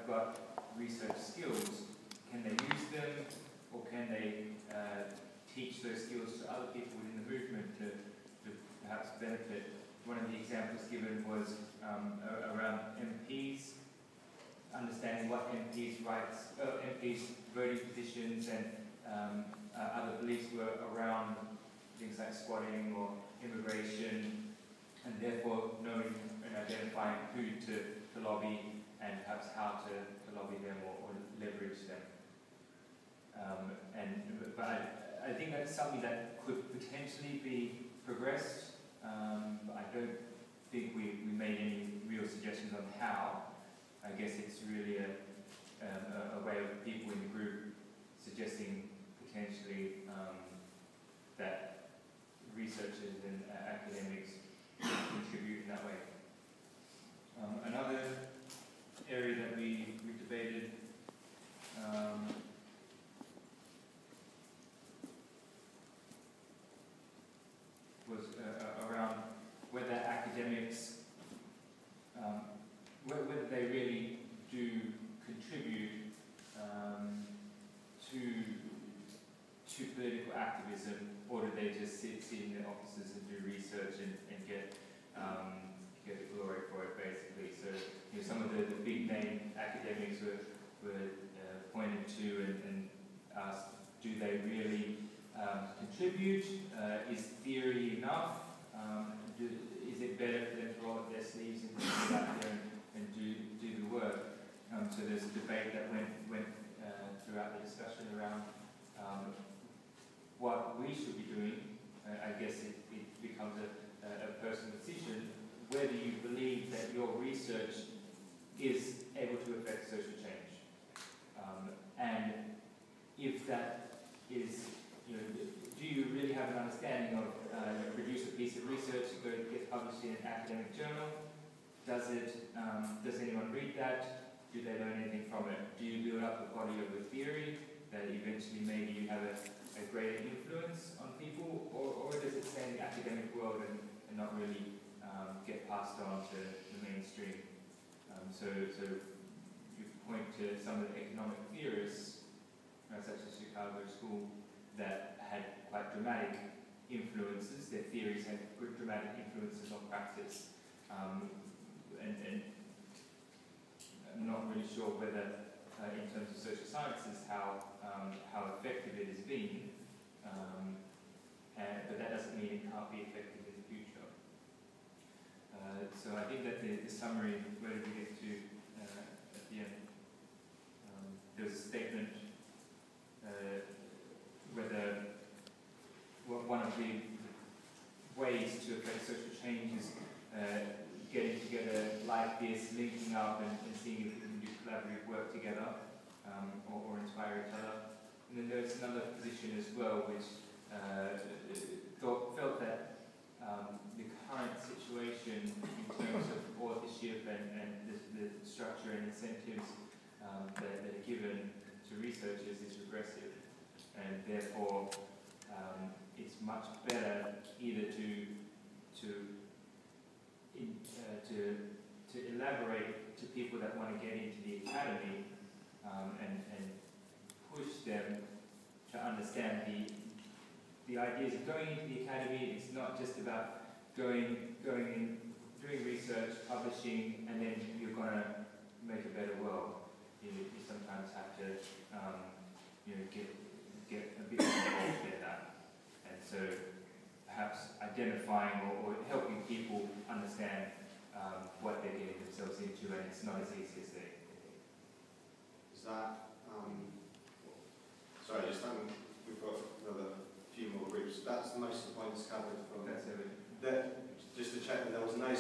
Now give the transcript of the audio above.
got research skills, can they use them, or can they teach those skills to other people within the movement to perhaps benefit? One of the examples given was around MPs, understanding what MPs' rights, MPs' voting positions and other beliefs were around things like squatting or immigration, and therefore knowing and identifying who to lobby and perhaps how to lobby them or leverage them. But I think that's something that could potentially be progressed. But I don't think we made any real suggestions on how. I guess it's really a way of people in the group suggesting potentially that researchers and academics contribute in that way. Another area that we debated was around whether academics, whether they really do contribute to political activism, or do they just sit in their offices and do research and get the glory for it, basically. So some of the big name academics were pointed to and asked, do they really contribute? Is theory enough? Is it better for them to roll up their sleeves and get out there and do the work? So there's a debate that went throughout the discussion around what we should be doing. I guess it becomes a personal decision whether you believe that your research is able to affect social change. And if that is, do you really have an understanding of, you produce a piece of research, it gets published in an academic journal, does anyone read that? Do they learn anything from it? Do you build up a body of a theory that eventually maybe you have a greater influence on people, or does it stay in the academic world and not really get passed on to the mainstream? So you point to some of the economic theorists, such as Chicago School, that had quite dramatic influences. Their theories had dramatic influences on practice, and I'm not really sure whether, in terms of social sciences, how effective it has been. But that doesn't mean it can't be effective in the future. So I think that the summary, where did we get to at the end? There was a statement whether one of the ways to affect social change is getting together like this, linking up and seeing if we can do collaborative work together or inspire each other. And then there's another position as well which felt that the current situation in terms of authorship and the structure and incentives that are given to researchers is regressive, and therefore it's much better either to elaborate to people that want to get into the academy and push them to understand the ideas of going into the academy. It's not just about going in, doing research, publishing, and then you're going to make a better world. You sometimes have to get a bit more involved in that. And so perhaps identifying or helping people understand what they're getting themselves into, and it's not as easy as they think. Is that, sorry, just we've got another few more groups. That's most of the points covered from That's everything. just to check that there was no